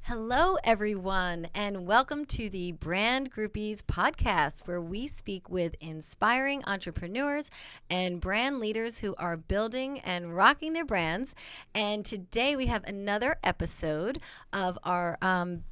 Hello, everyone, and welcome to the Brand Groupies podcast, where we speak with inspiring entrepreneurs and brand leaders who are building and rocking their brands. And today we have another episode of our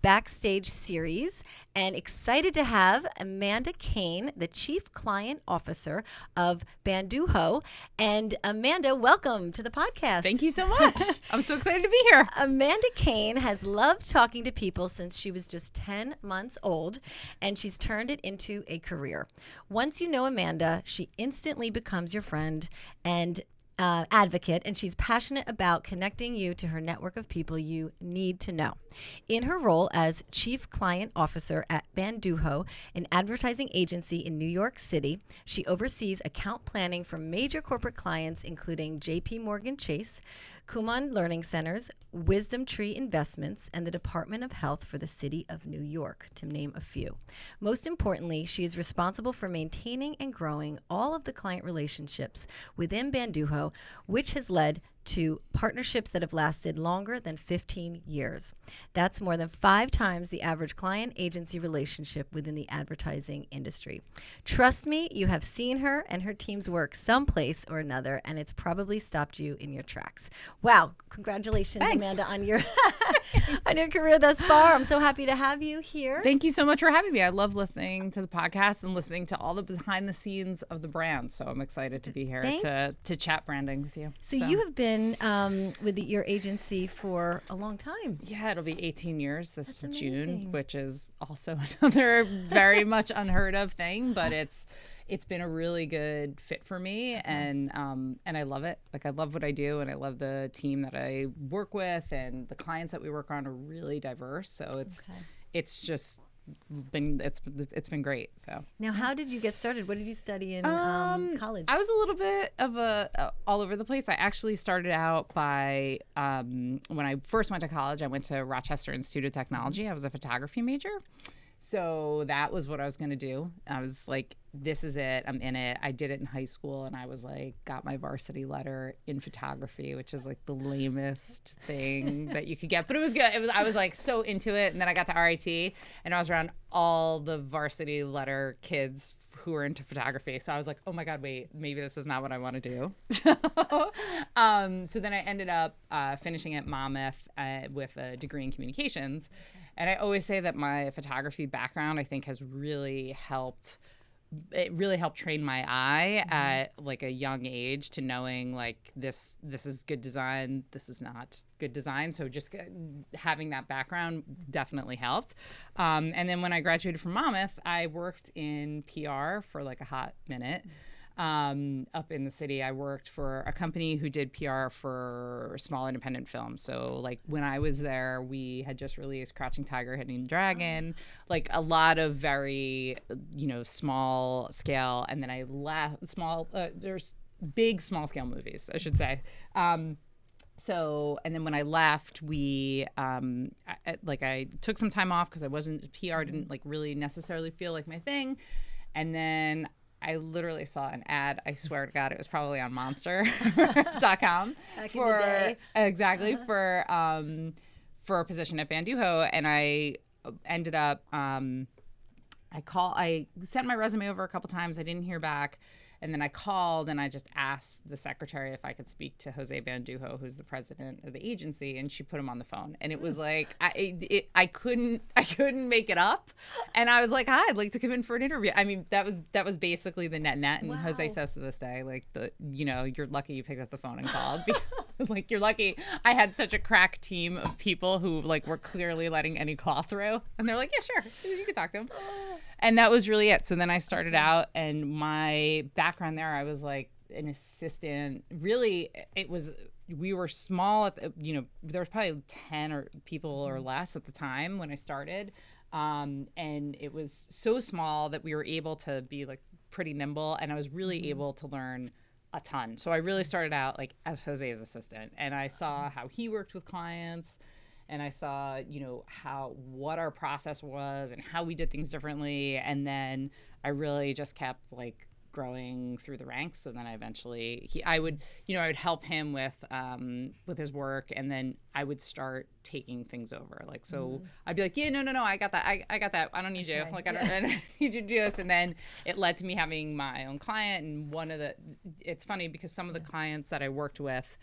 backstage series, and excited to have Amanda Kane, the Chief Client Officer of Bandujo. And Amanda, welcome to the podcast. Thank you so much. I'm so excited to be here. Amanda Kane has loved talking to people since she was just 10 months old, and she's turned it into a career. Once you know Amanda, she instantly becomes your friend and advocate, and she's passionate about connecting you to her network of people you need to know. In her role as Chief Client Officer at Bandujo, an advertising agency in New York City, she oversees account planning for major corporate clients including JP Morgan Chase, Kumon Learning Centers, Wisdom Tree Investments, and the Department of Health for the City of New York, to name a few. Most importantly, she is responsible for maintaining and growing all of the client relationships within Bandujo, which has led to partnerships that have lasted longer than 15 years. That's more than 5 times the average client-agency relationship within the advertising industry. Trust me, you have seen her and her team's work someplace or another, and it's probably stopped you in your tracks. Wow, congratulations, Thanks. Amanda, on your on your career thus far. I'm so happy to have you here. Thank you so much for having me. I love listening to the podcast and listening to all the behind the scenes of the brand. So I'm excited to be here to chat branding with you. So you have been with your agency for a long time. Yeah, it'll be 18 years this That's June, amazing. which is also another very much unheard of thing, but it's been a really good fit for me, and I love it. Like, I love what I do, and I love the team that I work with, and the clients that we work on are really diverse. So it's just been it's been great. So Now, how did you get started? What did you study in college? I was a little bit of all over the place. I actually started out by when I first went to college, I went to Rochester Institute of Technology. I was a photography major. So that was what I was going to do. I was like, this is it. I'm in it. I did it in high school, and I was like, got my varsity letter in photography, which is like the lamest thing that you could get. But it was good. I was like so into it. And then I got to RIT, and I was around all the varsity letter kids who were into photography. So I was like, oh my God, wait, maybe this is not what I want to do. So then I ended up finishing at Monmouth with a degree in communications. And I always say that my photography background, I think, has really helped. It really helped train my eye at like a young age to knowing like this is good design, this is not good design. So just having that background definitely helped. And then when I graduated from Monmouth, I worked in PR for like a hot minute. Up in the city, I worked for a company who did PR for small independent films. So like when I was there, we had just released Crouching Tiger, Hidden Dragon, like a lot of very, small scale. And then I left there's big small scale movies, I should say. And then when I left, I took some time off because PR didn't like really necessarily feel like my thing. And then I literally saw an ad. I swear to God, it was probably on Monster.com for a position at Bandujo, and I ended up. I sent my resume over a couple times. I didn't hear back. And then I called and I just asked the secretary if I could speak to Jose Bandujo, who's the president of the agency, and she put him on the phone. And it was like I couldn't make it up. And I was like, "Hi, I'd like to come in for an interview." I mean, that was basically the net. And Wow. Jose says to this day, like, you're lucky you picked up the phone and called. Like, you're lucky. I had such a crack team of people who like were clearly letting any call through, and they're like, "Yeah, sure, you can talk to him." And that was really it. So then I started out, and my background there, I was like an assistant. Really, we were small. There was probably 10 people or less at the time when I started. And it was so small that we were able to be like pretty nimble, and I was really able to learn a ton. So I really started out like as Jose's assistant, and I saw how he worked with clients. And I saw, what our process was and how we did things differently. And then I really just kept like growing through the ranks. So then I eventually, I would help him with his work, and then I would start taking things over. Like, so I'd be like, yeah, no, I got that. I got that. I don't need you. Like, I don't need you to do this. And then it led to me having my own client. And it's funny because some of the clients that I worked with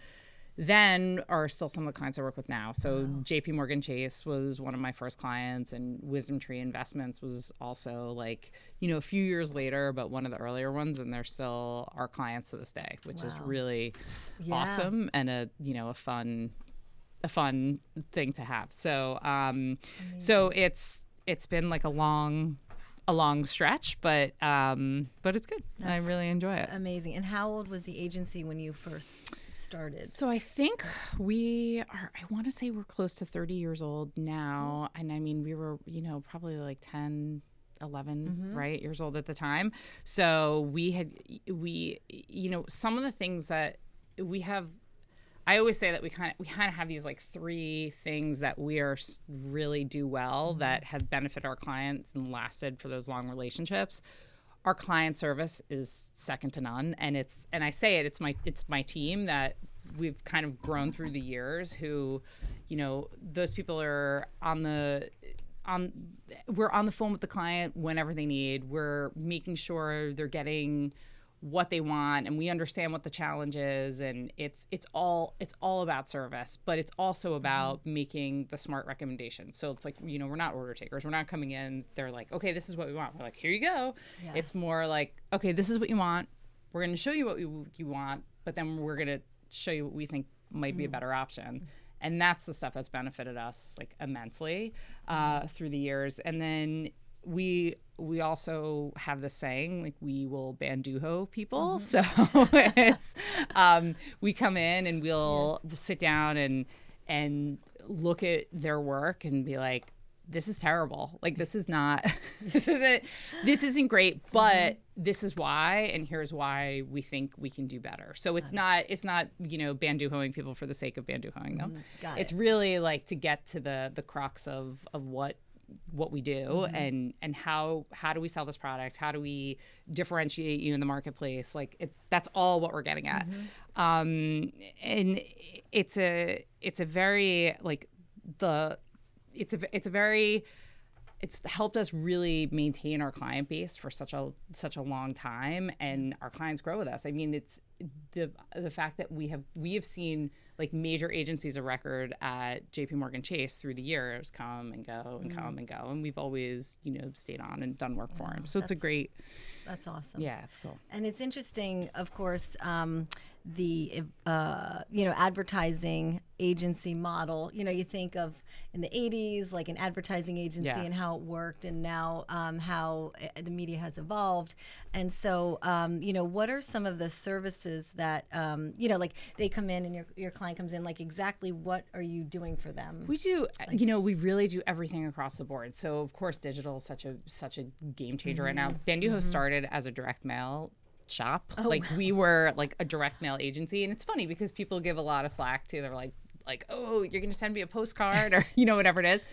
then are still some of the clients I work with now. So JP Morgan Chase was one of my first clients, and Wisdom Tree Investments was also like, a few years later, but one of the earlier ones, and they're still our clients to this day, which is really awesome and a fun thing to have. So so it's been like a long stretch, but it's good. I really enjoy it. Amazing. And how old was the agency when you first started? So I think I want to say we're close to 30 years old now. And I mean, we were, probably like 10, 11, right, years old at the time. So some of the things that we have, I always say that we kind of have these like three things that we really do well that have benefited our clients and lasted for those long relationships. Our client service is second to none, and it's my team that we've kind of grown through the years. Who, those people are we're on the phone with the client whenever they need. We're making sure they're getting what they want, and we understand what the challenge is, and it's all about service, but it's also about making the smart recommendations. So it's like, we're not order takers. We're not coming in, they're like, okay, this is what we want. We're like, here you go. Yeah. It's more like, okay, this is what you want. We're going to show you what you want, but then we're going to show you what we think might be a better option. And that's the stuff that's benefited us like immensely through the years. And then we also have this saying, like, we will Bandujo people. So it's we come in and we'll sit down and look at their work and be like, this is terrible. Like, this is not, this isn't great, but this is why, and here's why we think we can do better. So it's not, Bandujoing people for the sake of Bandujoing them. It's really like to get to the crux of what we do and how do we sell this product? How do we differentiate you in the marketplace? Like, that's all what we're getting at. And it's a very like it's helped us really maintain our client base for such a long time, and our clients grow with us. I mean, it's the fact that we have seen like major agencies of record at JP Morgan Chase through the years come and go and come and go, and we've always stayed on and done work for them. So it's a great. That's awesome. Yeah, it's cool. And it's interesting, of course, the advertising agency model. You think of in the 80s, like an advertising agency and how it worked, and now how the media has evolved. And so, what are some of the services that, like they come in and your client comes in, like exactly what are you doing for them? We do, we really do everything across the board. So of course, digital is such a game changer right now. Bandujo started as a direct mail shop. We were like a direct mail agency, and it's funny because people give a lot of slack to. They're like, oh, you're gonna send me a postcard or whatever it is.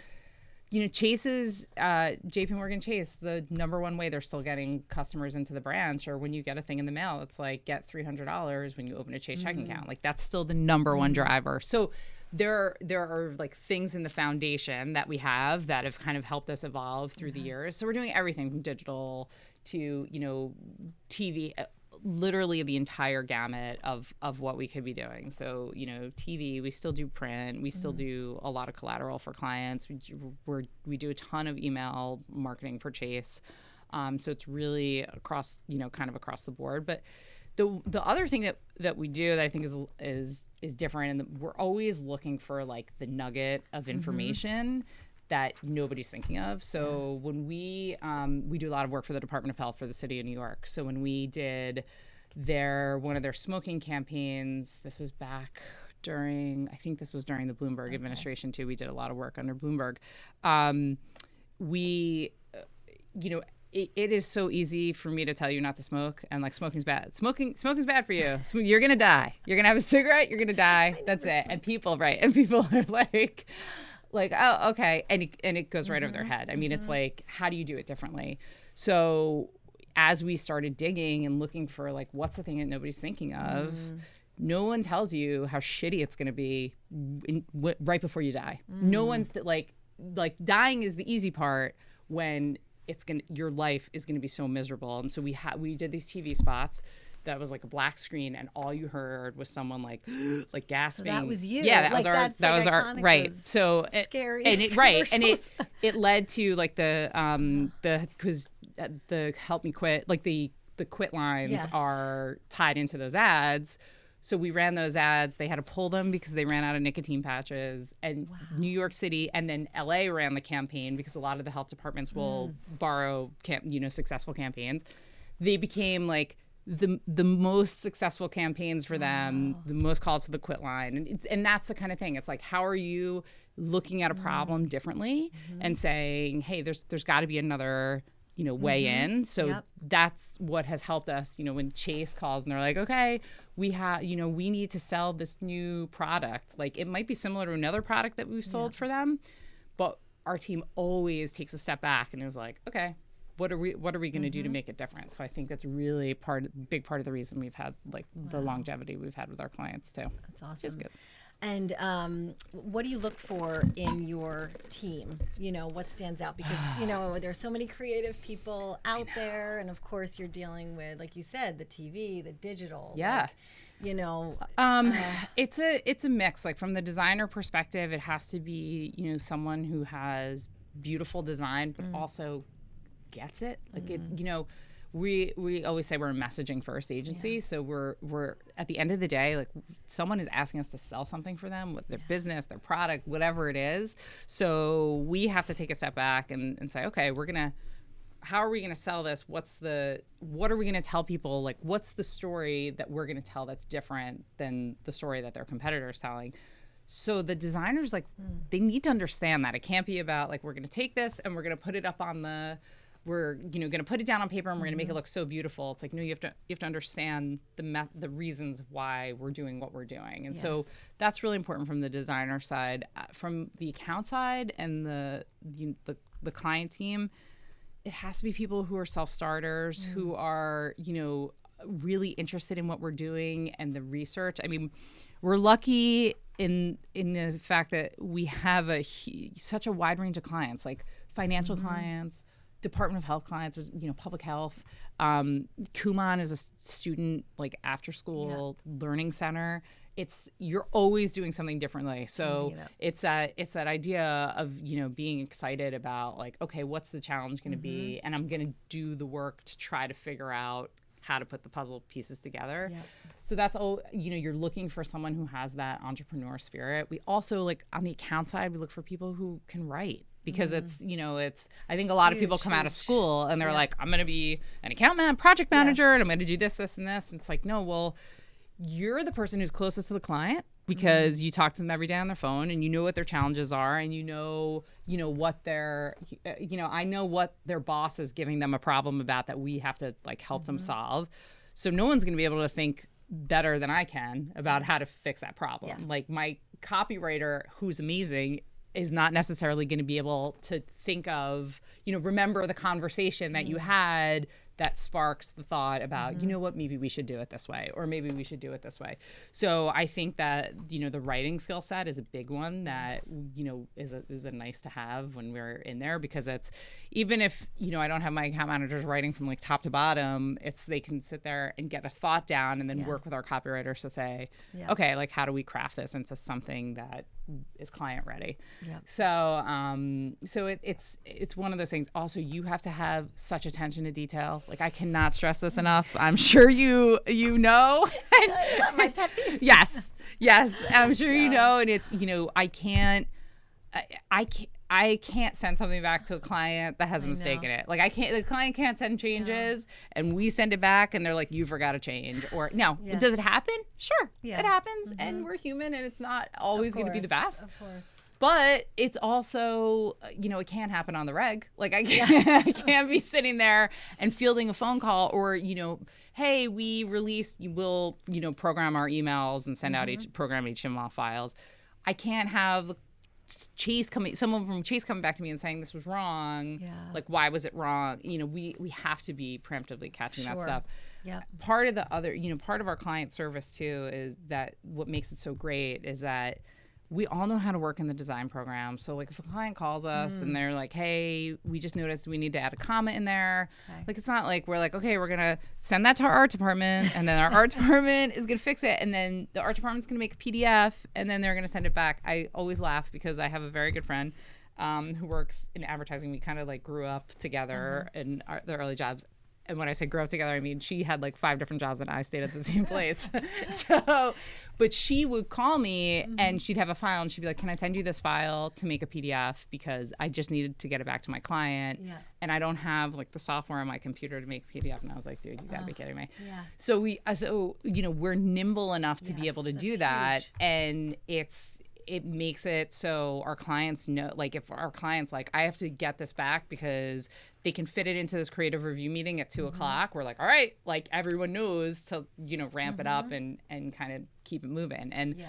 Chase's JP Morgan Chase, the number one way they're still getting customers into the branch, or when you get a thing in the mail, it's like get $300 when you open a Chase checking account. Like, that's still the number one driver. So there are like things in the foundation that we have that have kind of helped us evolve through the years. So we're doing everything from digital to TV, literally the entire gamut of what we could be doing. So TV, we still do print, we still do a lot of collateral for clients. We do a ton of email marketing for Chase. So it's really across kind of across the board. But the other thing that we do that I think is different, and we're always looking for like the nugget of information that nobody's thinking of. So when we do a lot of work for the Department of Health for the city of New York. So when we did one of their smoking campaigns, this was back during the Bloomberg administration too. We did a lot of work under Bloomberg. It is so easy for me to tell you not to smoke, and like, smoking's bad. Smoking's bad for you. You're gonna die. You're gonna have a cigarette. You're gonna die. That's it. And people are like, oh, okay. And it goes right over their head. I mean, it's like, how do you do it differently? So as we started digging and looking for like, what's the thing that nobody's thinking of, no one tells you how shitty it's going to be right before you die. No one's like dying is the easy part when your life is going to be so miserable. And so we did these TV spots that was like a black screen, and all you heard was someone like gasping. So that was you. Yeah, that was our right. So scary. And it led to like the help me quit, like the quit lines are tied into those ads. So we ran those ads. They had to pull them because they ran out of nicotine patches. And New York City and then LA ran the campaign because a lot of the health departments will borrow successful campaigns. They became like the most successful campaigns for them, the most calls to the quit line. And that's the kind of thing. It's like, how are you looking at a problem differently and saying, hey, there's got to be another way in. So that's what has helped us, when Chase calls and they're like, okay, we need to sell this new product. Like, it might be similar to another product that we've sold for them, but our team always takes a step back and is like, okay, what are we going to do to make it different? So I think that's really big part of the reason we've had like the longevity we've had with our clients too. That's awesome. It's good. And what do you look for in your team? What stands out? Because, there's so many creative people out there. And of course, you're dealing with, like you said, the TV, the digital. Yeah. It's a mix. Like, from the designer perspective, it has to be, someone who has beautiful design, but also gets it. Like, we always say we're a messaging first agency. So we're at the end of the day, like, someone is asking us to sell something for them with their business, their product, whatever it is. So we have to take a step back and say, okay, how are we going to sell this? What are we going to tell people? Like, what's the story that we're going to tell that's different than the story that their competitor's telling? So the designers, like, they need to understand that it can't be about like, we're going to take this and we're going to put it up on we're going to put it down on paper and we're going to make it look so beautiful. It's like, no, you have to understand the reasons why we're doing what we're doing. And so that's really important from the designer side. From the account side and the client team, it has to be people who are self-starters, who are, really interested in what we're doing and the research. I mean, we're lucky in the fact that we have such a wide range of clients, like financial clients, Department of Health clients, public health. Kumon is a student like after school learning center. You're always doing something differently. So it's that idea of, being excited about like, okay, what's the challenge going to be? And I'm going to do the work to try to figure out how to put the puzzle pieces together. Yep. So that's all, you're looking for someone who has that entrepreneur spirit. We also, like, on the account side, we look for people who can write. Because it's I think a lot of people come out of school and they're like, I'm going to be an account project manager, and I'm going to do this, this, and this. And it's like, no, well, you're the person who's closest to the client because you talk to them every day on their phone and you know what their challenges are and what their, I know what their boss is giving them a problem about that we have to like help them solve. So no one's going to be able to think better than I can about how to fix that problem. Yeah. Like, my copywriter, who's amazing, is not necessarily going to be able to think of, remember the conversation that you had that sparks the thought about, what, maybe we should do it this way, or maybe we should do it this way. So I think that, the writing skill set is a big one that, is a nice to have when we're in there, because it's, even if, I don't have my account managers writing from like top to bottom, they can sit there and get a thought down and then work with our copywriters to say, okay, like, how do we craft this into something that is client ready? Yep. So it's one of those things. Also, you have to have such attention to detail. Like, I cannot stress this enough. I'm sure you know. My pet peeve. Yes, I'm sure you know. And it's, I can't send something back to a client that has a mistake in it. Like, the client can't send changes and we send it back and they're like, you forgot a change. Or no, does it happen? Sure, it happens, and we're human, and it's not always going to be the best. Of course. But it's also, it can't happen on the reg. Like, I can't be sitting there and fielding a phone call or, hey, we'll program our emails and send out program HTML files. I can't have someone from Chase coming back to me and saying this was wrong. Yeah. Like, why was it wrong? We have to be preemptively catching that stuff. Yeah. Part of the other, part of our client service too is that what makes it so great is that we all know how to work in the design program. So like if a client calls us and they're like, hey, we just noticed we need to add a comment in there. Okay. Like it's not like we're like, okay, we're going to send that to our art department and then our art department is going to fix it. And then the art department's going to make a PDF and then they're going to send it back. I always laugh because I have a very good friend who works in advertising. We kind of like grew up together in the early jobs. And when I say grow up together, I mean she had like 5 different jobs and I stayed at the same place. But she would call me and she'd have a file and she'd be like, can I send you this file to make a PDF because I just needed to get it back to my client and I don't have like the software on my computer to make a PDF. And I was like, dude, you gotta be kidding me. Yeah. So we're nimble enough to be able to do that. Huge. And it makes it so our clients know, like if our clients like, I have to get this back because they can fit it into this creative review meeting at 2:00. We're like, all right, like everyone knows to, ramp it up and kind of keep it moving. And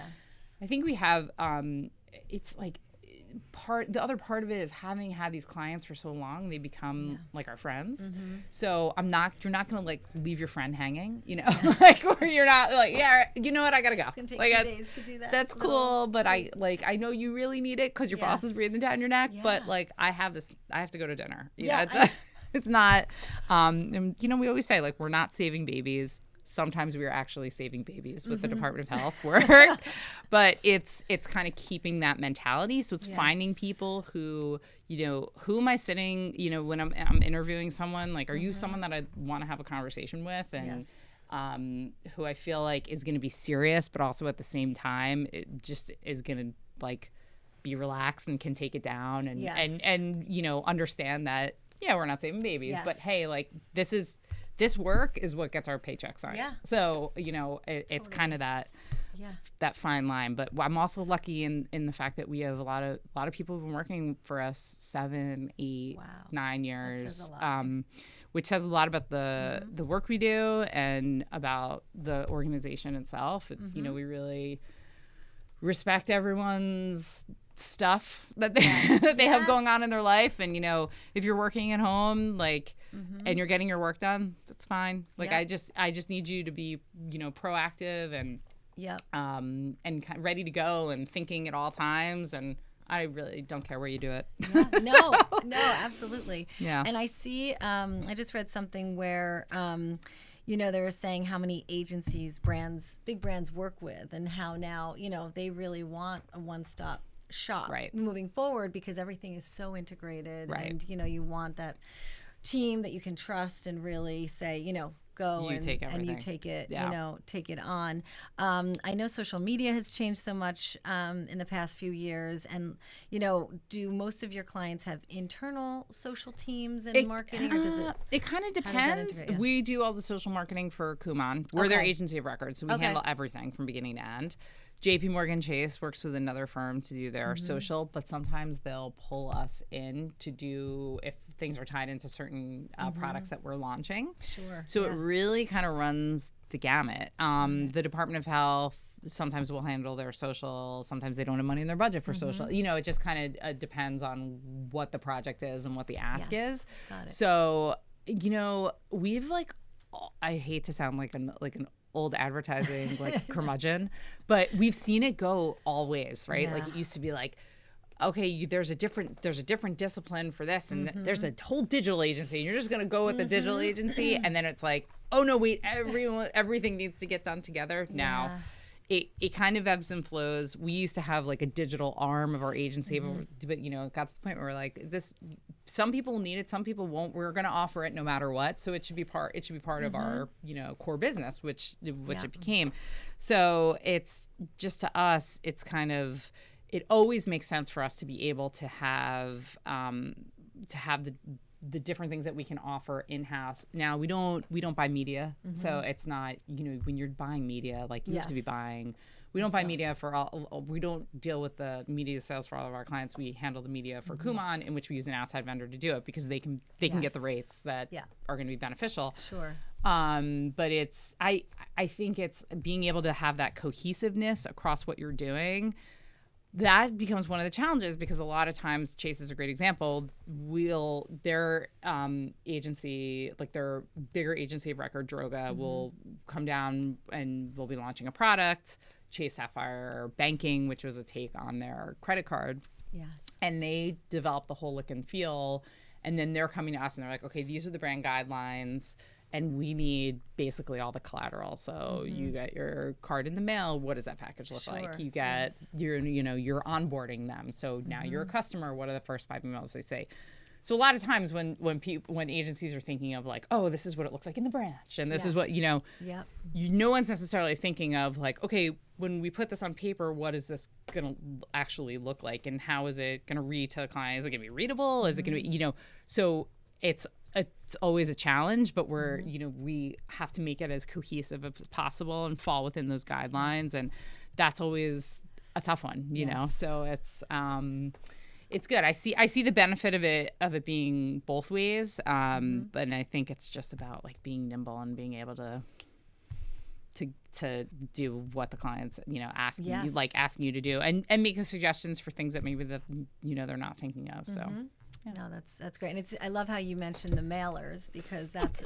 I think we have, it's like the other part of it is having had these clients for so long, they become like our friends. So you're not going to like leave your friend hanging, like where you're not like, you know what, I got to go. It's going to take like, 2 days to do that. That's cool. But I know you really need it because your boss is breathing down your neck, but like I have to go to dinner. It's not, we always say like, we're not saving babies. Sometimes we are actually saving babies with the Department of Health work, but it's kind of keeping that mentality. So it's finding people who, who am I sitting, when I'm interviewing someone, like, are you someone that I want to have a conversation with? And who I feel like is going to be serious, but also at the same time, it just is going to like be relaxed and can take it down and understand that, we're not saving babies, but hey, like this work is what gets our paycheck signed. Yeah. So, it's kind of that fine line. But I'm also lucky in the fact that we have a lot of people who've been working for us 7, 8, 9 years. That says a lot. Which says a lot about the work we do and about the organization itself. It's, we really respect everyone's stuff that they have going on in their life. And, if you're working at home, like, and you're getting your work done, that's fine. Like, I just need you to be, proactive and, and kind of ready to go and thinking at all times. And I really don't care where you do it. No, absolutely. Yeah. And I see, I just read something where, they were saying how many agencies, big brands work with and how now, they really want a one-stop shop moving forward because everything is so integrated and you want that team that you can trust and really say go and take everything. And you take it take it on. I know social media has changed so much in the past few years, and do most of your clients have internal social teams and marketing, or does it kind of depends. We do all the social marketing for Kumon. We're their agency of record, so we handle everything from beginning to end. JP Morgan Chase works with another firm to do their social, but sometimes they'll pull us in to do if things are tied into certain products that we're launching. Sure. So it really kind of runs the gamut. The Department of Health sometimes will handle their social. Sometimes they don't have money in their budget for social. It just kind of depends on what the project is and what the ask is. Got it. So, we've like, I hate to sound like an old advertising like curmudgeon, but we've seen it go all ways, right? Like it used to be like, okay, there's a different discipline for this, and there's a whole digital agency, and you're just gonna go with the digital agency, and then it's like, oh no, wait, everything needs to get done together now. It kind of ebbs and flows. We used to have like a digital arm of our agency, but it got to the point where we're like, this. Some people need it, some people won't. We're going to offer it no matter what. So it should be part of our core business, which it became. So it's just to us, it's kind of, it always makes sense for us to be able to have the different things that we can offer in-house. Now we don't buy media, so it's not, when you're buying media, like you have to be buying. We don't buy media for all. We don't deal with the media sales for all of our clients. We handle the media for Kumon, in which we use an outside vendor to do it because they can get the rates that are going to be beneficial. Sure. But it's I think it's being able to have that cohesiveness across what you're doing. that becomes one of the challenges, because a lot of times, Chase is a great example, their agency, like their bigger agency of record, Droga, will come down and we'll be launching a product, Chase Sapphire Banking, which was a take on their credit card. Yes. And they develop the whole look and feel. And then they're coming to us and they're like, okay, these are the brand guidelines. And we need basically all the collateral. So you get your card in the mail. What does that package look like? You get you're onboarding them. So now you're a customer. What are the first 5 emails they say? So a lot of times when agencies are thinking of like, oh, this is what it looks like in the branch, and this is what no one's necessarily thinking of like, okay, when we put this on paper, what is this gonna actually look like, and how is it gonna read to the client? Is it gonna be readable? Is it gonna be So it's always a challenge, but we're we have to make it as cohesive as possible and fall within those guidelines, and that's always a tough one, you know. So it's good. I see the benefit of it being both ways, but I think it's just about like being nimble and being able to do what the clients asking you to do, and making suggestions for things that maybe that they're not thinking of. So. Yeah. No, that's great. And I love how you mentioned the mailers, because that's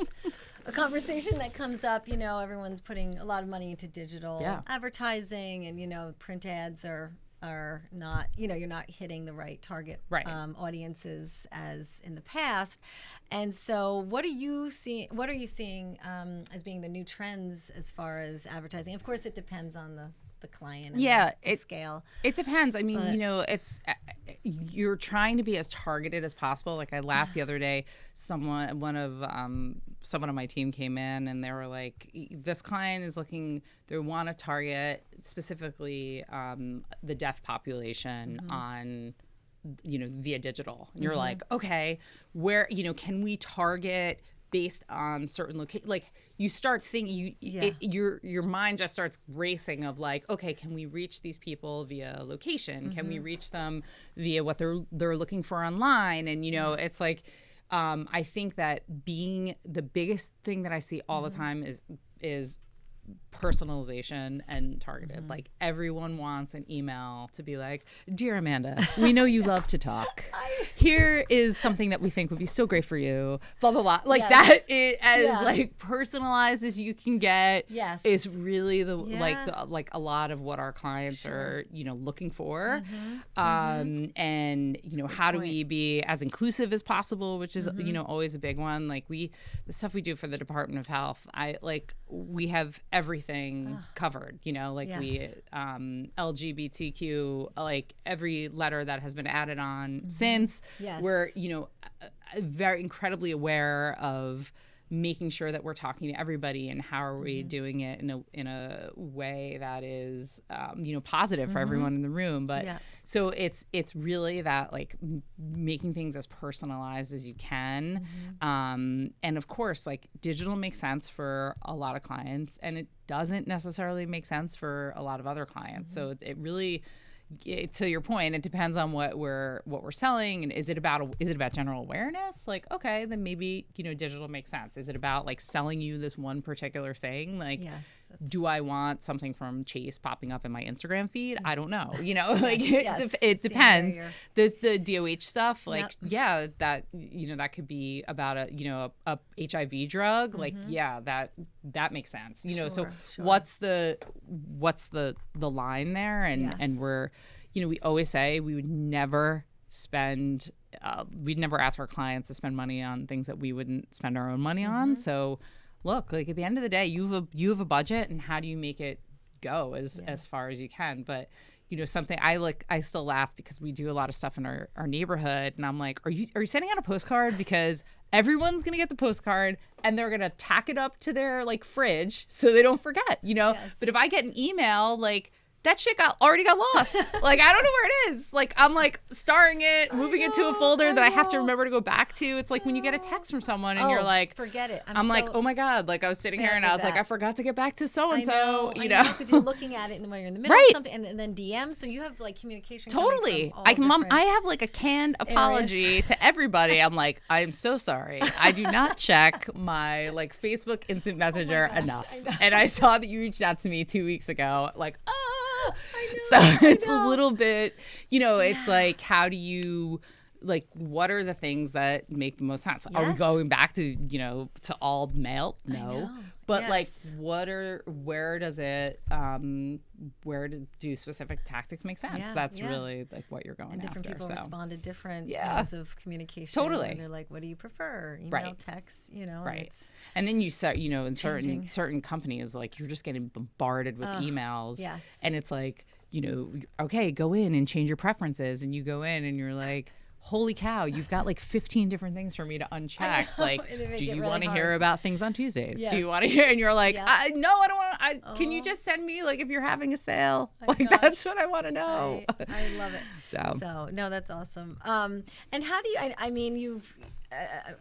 a conversation that comes up. Everyone's putting a lot of money into digital advertising, and print ads are not, you're not hitting the right target audiences as in the past. And so what are you seeing as being the new trends as far as advertising? Of course, it depends on the client and the scale. It depends. I mean, it's you're trying to be as targeted as possible. Like I laughed the other day, someone on my team came in and they were like, this client is looking, they want to target specifically the deaf population on via digital. And you're like, okay, where can we target based on certain locations? Like you start thinking, your mind just starts racing of like, okay, can we reach these people via location? Can we reach them via what they're looking for online? And it's like, I think that being the biggest thing that I see all the time is personalization and targeted. Like everyone wants an email to be like, dear Amanda, we know you love to talk. Here is something that we think would be so great for you. Blah blah blah. Like that is as like personalized as you can get. Yes, is really like a lot of what our clients are looking for. And how do we be as inclusive as possible, which is always a big one. Like the stuff we do for the Department of Health, we have everything covered, we LGBTQ, like every letter that has been added on since. We're very incredibly aware of making sure that we're talking to everybody, and how are we doing it in a way that is positive for everyone in the room. But so it's really that like making things as personalized as you can. And of course, like digital makes sense for a lot of clients, and it doesn't necessarily make sense for a lot of other clients. So it really, to your point, it depends on what we're selling. And is it about general awareness? Like, okay, then maybe digital makes sense. Is it about like selling you this one particular thing? Like, do I want something from Chase popping up in my Instagram feed? I don't know. Like it depends. The DOH stuff, like that that could be about a HIV drug. Like that makes sense. So what's the line there? And we're we always say we would never spend we'd never ask our clients to spend money on things that we wouldn't spend our own money on. So look, like at the end of the day, you have a budget, and how do you make it go as far as you can? But something I still laugh because we do a lot of stuff in our neighborhood, and I'm like, are you sending out a postcard? Because everyone's gonna get the postcard and they're gonna tack it up to their like fridge so they don't forget, But if I get an email, like that shit already got lost. Like I don't know where it is. Like I'm like starring it, moving it to a folder that I have to remember to go back to. It's like when you get a text from someone and you're like, forget it. I'm like, oh my God. Like I was sitting here and I was like, I forgot to get back to so and so. Because you're looking at it when you're in the middle of something, and then DM. So you have like communication. Totally. I have like a canned apology to everybody. I'm like, I'm so sorry. I do not check my like Facebook instant messenger enough. And I saw that you reached out to me 2 weeks ago. Like, I So it's a little bit, it's like, how do you, like, what are the things that make the most sense? Are we going back to, to all male? No. But like, where do specific tactics make sense? That's really like what you're going and different after. People respond to different modes of communication. Totally. And they're like, what do you prefer? Email, text, Right. And then you start, in certain companies, like, you're just getting bombarded with emails. Yes. And it's like, okay, go in and change your preferences. And you go in and you're like, holy cow, you've got like 15 different things for me to uncheck. Like, do you want to hear about things on Tuesdays? Yes. Do you want to hear? And you're like, no, I don't want. Can you just send me, like, if you're having a sale? That's what I want to know. I love it. So no, that's awesome. And how do you? I mean, you've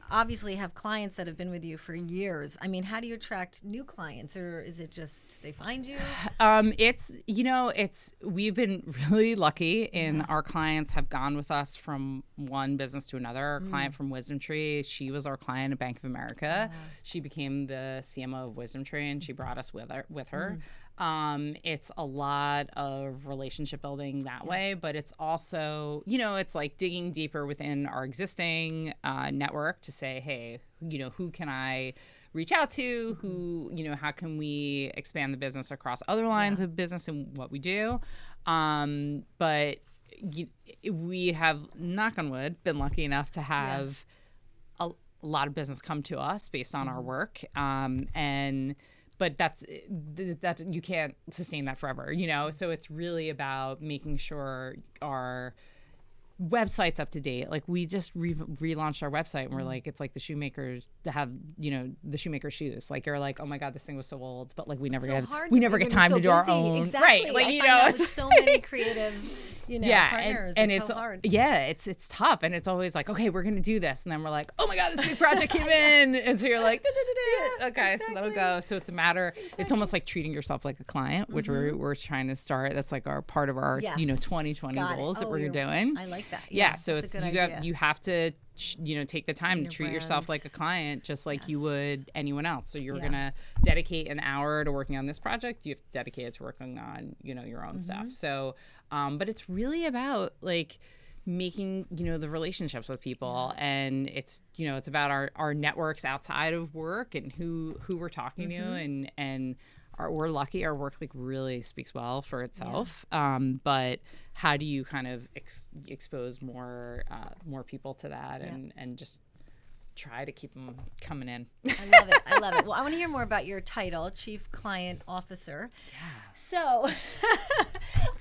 obviously have clients that have been with you for years. I mean, how do you attract new clients, or is it just they find you? We've been really lucky in our clients have gone with us from one business to another. Our client from Wisdom Tree, she was our client at Bank of America. She became the CMO of Wisdom Tree, and she brought us with her. It's a lot of relationship building that way, but it's also, it's like digging deeper within our existing network to say, hey, who can I reach out to? Who, how can we expand the business across other lines of business and what we do? But we have, knock on wood, been lucky enough to have a lot of business come to us based on our work. But that you can't sustain that forever, So it's really about making sure our website's up to date. Like, we just relaunched our website, and we're like, it's like the shoemakers to have, the shoemaker shoes. Like, you're like, oh my God, this thing was so old, but like we never get time to do our own. Exactly. Right. Like, it's so many creative, partners. And it's so hard. Yeah, it's tough, and it's always like, okay, we're gonna do this, and then we're like, oh my God, this big project came in, and so you're like, okay, so that'll go. So it's a matter. It's almost like treating yourself like a client, which we're trying to start. That's like our part of our 2020 goals that we're doing. I like that. Yeah, so it's you have to take the time to treat yourself like a client, just like you would anyone else. So you're gonna dedicate an hour to working on this project. You have to dedicate it to working on your own stuff. So, but it's really about like making the relationships with people, and it's it's about our networks outside of work and who we're talking to, and we're lucky our work like really speaks well for itself. But how do you kind of expose more people to that and just try to keep them coming in? I love it. Well, I want to hear more about your title, Chief Client Officer. Yeah. So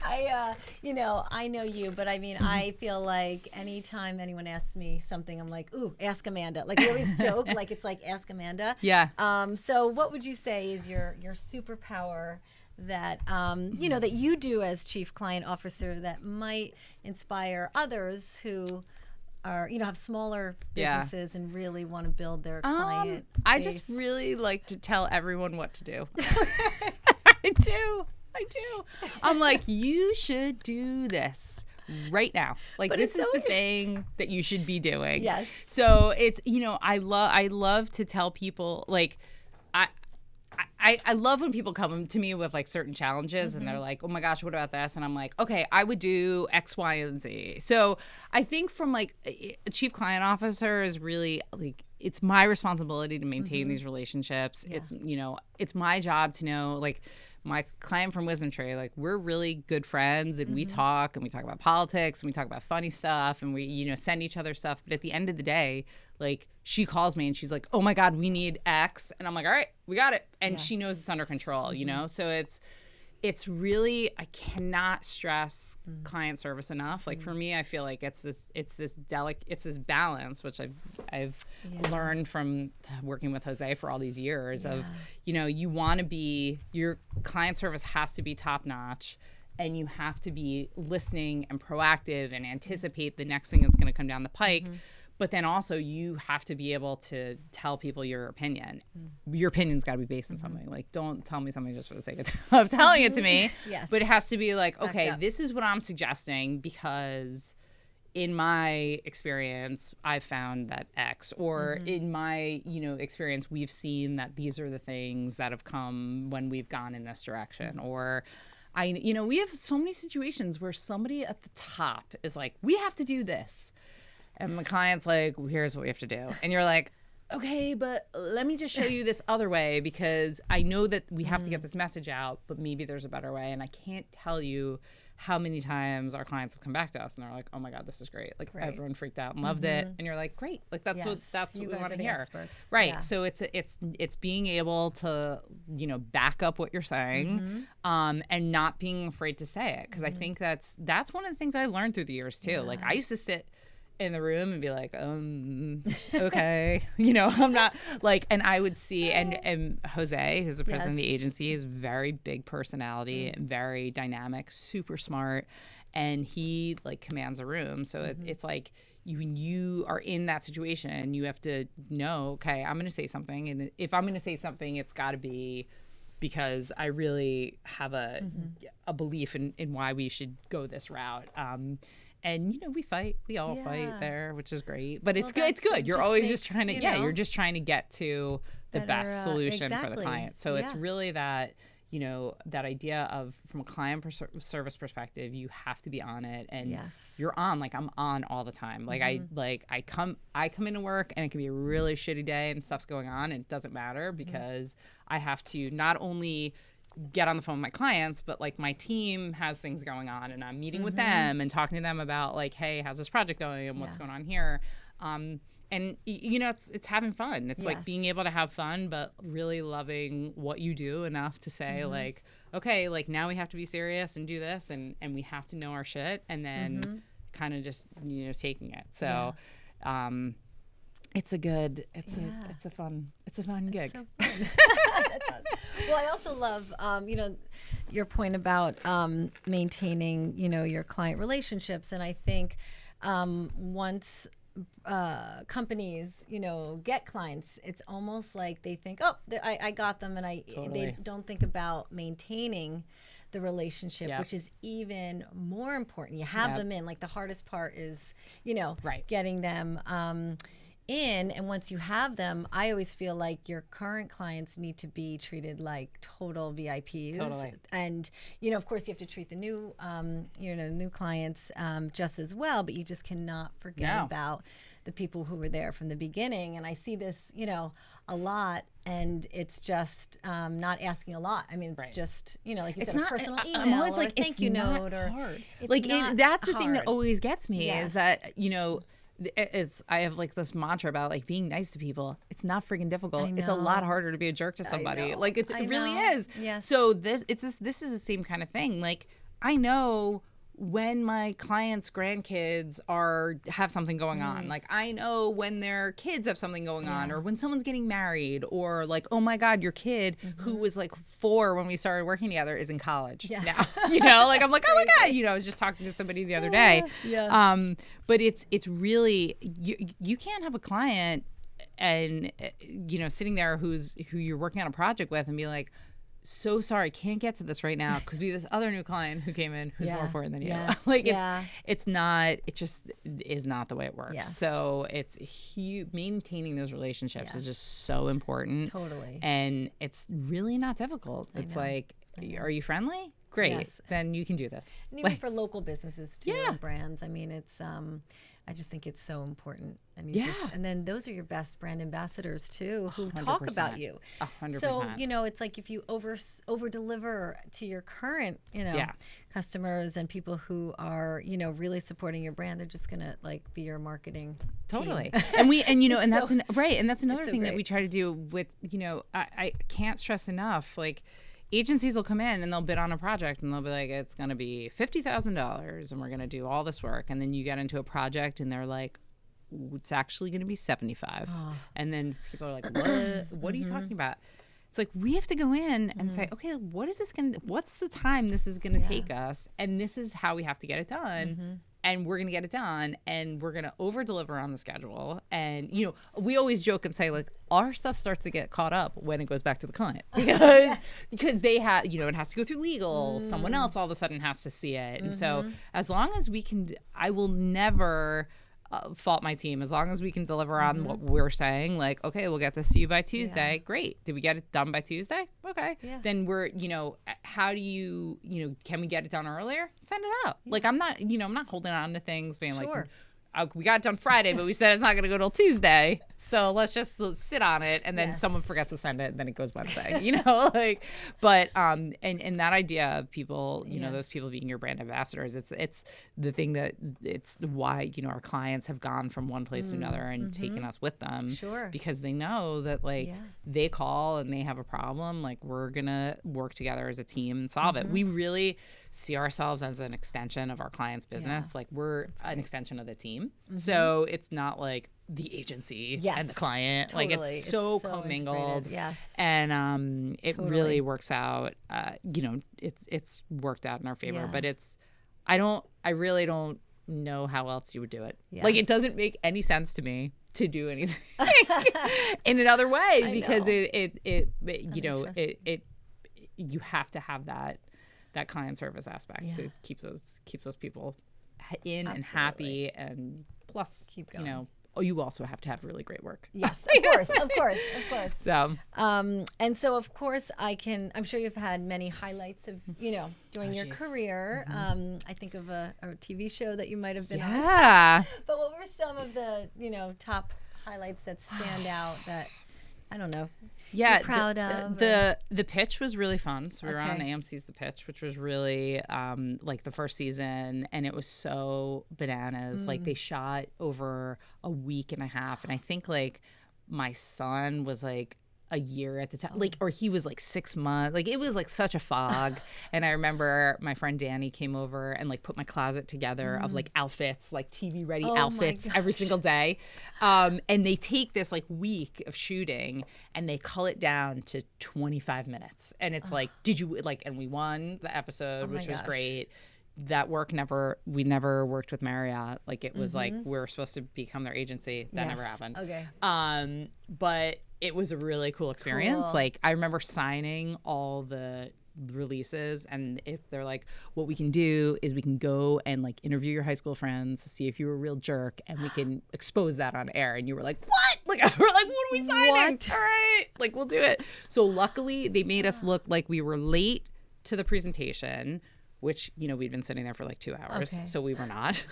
I know you, but I mean, I feel like anytime anyone asks me something, I'm like, ooh, ask Amanda. Like, we always joke, like, it's like, ask Amanda. Yeah. So what would you say is your superpower that, that you do as Chief Client Officer that might inspire others who are, have smaller businesses and really want to build their client base? I just really like to tell everyone what to do. I do. I'm like, you should do this right now. Like, this is the thing that you should be doing. Yes. So it's, I love to tell people, like, I love when people come to me with like certain challenges and they're like, oh my gosh, what about this? And I'm like, okay, I would do X, Y, and Z. So I think from like a chief client officer is really like, it's my responsibility to maintain these relationships. Yeah. It's my job to know, like, my client from Wisdom Tree, like, we're really good friends, and we talk about politics, and we talk about funny stuff, and we, send each other stuff. But at the end of the day, like, she calls me and she's like, oh my God, we need X. And I'm like, all right, we got it. And she knows it's under control, So it's really, I cannot stress client service enough. Like, for me, I feel like it's this balance, which I've learned from working with Jose for all these years of, you want to be, your client service has to be top notch, and you have to be listening and proactive and anticipate the next thing that's going to come down the pike. But then also you have to be able to tell people your opinion. Your opinion's got to be based on something. Like, don't tell me something just for the sake of telling it to me. Yes. But it has to be like, okay, this is what I'm suggesting because in my experience, I've found that X, or in my, experience, we've seen that these are the things that have come when we've gone in this direction, or we have so many situations where somebody at the top is like, we have to do this. And the client's like, well, here's what we have to do. And you're like, okay, but let me just show you this other way, because I know that we have to get this message out, but maybe there's a better way. And I can't tell you how many times our clients have come back to us and they're like, oh my God, this is great. Like everyone freaked out and loved it. And you're like, great. Like that's what we want to hear. Experts. Right. Yeah. So it's being able to, back up what you're saying, and not being afraid to say it. Cause I think that's one of the things I learned through the years too. Yeah. Like I used to sit in the room and be like, okay, I'm not like, and I would see, and Jose, who's the president of the agency, is very big personality and very dynamic, super smart, and he like commands a room. So it's like when you are in that situation, you have to know, okay, I'm going to say something, and if I'm going to say something, it's got to be because I really have a belief in why we should go this route. And we fight. We all fight there, which is great. But it's good. It's good. You're always just trying to you're just trying to get to the best solution for the client. So it's really that, that idea of, from a client service perspective, you have to be on it, and you're on. Like I'm on all the time. Like I come into work and it can be a really shitty day and stuff's going on, and it doesn't matter because I have to not only get on the phone with my clients, but like my team has things going on, and I'm meeting with them and talking to them about like, hey, how's this project going and what's going on here. And it's having fun. It's like being able to have fun, but really loving what you do enough to say like, okay, like now we have to be serious and do this, and we have to know our shit, and then kind of just, taking it. So, it's a fun gig. So fun. Well, I also love, your point about maintaining, your client relationships. And I think once companies, get clients, it's almost like they think, oh, I got them, and they don't think about maintaining the relationship, which is even more important. You have them in. Like the hardest part is, getting them in, and once you have them, I always feel like your current clients need to be treated like total VIPs. Totally. And of course, you have to treat the new, new clients just as well. But you just cannot forget about the people who were there from the beginning. And I see this, a lot. And it's just not asking a lot. I mean, it's just, like you said, a personal email, I'm always or like, a thank you note, or hard. Like that's the thing that always gets me is that I have like this mantra about like being nice to people. It's not freaking difficult. It's a lot harder to be a jerk to somebody. Like it really is. Yes. So this is the same kind of thing. Like I know when my clients' grandkids have something going on. Like I know when their kids have something going on, or when someone's getting married, or like, oh my God, your kid who was like 4 when we started working together is in college now. Like I'm like, oh my God, I was just talking to somebody the other day. But it's really you can't have a client and sitting there who you're working on a project with and be like, so sorry, can't get to this right now because we have this other new client who came in who's more important than you. Like it just is not the way it works. So it's huge. Maintaining those relationships is just so important. Totally. And it's really not difficult. It's like, are you friendly? Great. Then you can do this. And even for local businesses too, and brands. I mean, it's I just think it's so important. And and then those are your best brand ambassadors too, who 100%. Talk about you. 100%. So, it's like if you over deliver to your current, customers and people who are, really supporting your brand, they're just going to like be your marketing totally team. And that's another thing that we try to do with, I can't stress enough, like agencies will come in and they'll bid on a project and they'll be like, it's going to be $50,000 and we're going to do all this work. And then you get into a project and they're like, it's actually going to be 75. And then people are like, what are you talking about? It's like, we have to go in and say, okay, what's the time this is going to take us? And this is how we have to get it done. And we're going to get it done, and we're going to over deliver on the schedule. And, we always joke and say, like, our stuff starts to get caught up when it goes back to the client because they have, it has to go through legal. Someone else all of a sudden has to see it. And so as long as we can, I will never fault my team. As long as we can deliver on what we're saying, like, okay, we'll get this to you by Tuesday. Yeah. Great. Did we get it done by Tuesday? Okay. Yeah. Then we're, how do you, can we get it done earlier? Send it out. Like, I'm not, I'm not holding on to things being like, we got it done Friday, but we said it's not going to go till Tuesday. So let's just sit on it. And then someone forgets to send it and then it goes Wednesday, but, and that idea of people, those people being your brand ambassadors, it's the thing that it's why, our clients have gone from one place to another and taken us with them. Sure. Because they know that they call and they have a problem. Like, we're going to work together as a team and solve it. We really see ourselves as an extension of our client's business. Like, we're an extension of the team. So it's not like the agency and the client. Totally. Like, it's so commingled. Yes. And it really works out. It's worked out in our favor. But I really don't know how else you would do it. Yeah. Like, it doesn't make any sense to me to do anything in another way because you have to have that client service aspect to keep those people in and happy, and plus keep going. You also have to have really great work. Yes, of course. So, and so of course I'm sure you've had many highlights of, during your career. I think of a TV show that you might have been on. But what were some of the, top highlights that stand out that, I don't know, you're proud of? The Pitch was really fun. So we were on AMC's The Pitch, which was really like the first season, and it was so bananas. Like, they shot over a week and a half, and I think like my son was like a year at the time, like, or he was like 6 months. Like, it was like such a fog. And I remember my friend Danny came over and like put my closet together of like outfits, like TV ready outfits every single day. And they take this like week of shooting and they cull it down to 25 minutes. And it's like, did you like, and we won the episode, which was great. That we never worked with Marriott. Like, it was like, we were supposed to become their agency. That never happened. Okay. But it was a really cool experience. Cool. Like, I remember signing all the releases, and they're like, what we can do is we can go and like interview your high school friends, see if you're a real jerk, and we can expose that on air. And you were like, what? Like, we're like, what are we signing? What? All right, like, we'll do it. So luckily they made us look like we were late to the presentation, which, we'd been sitting there for like 2 hours, so we were not.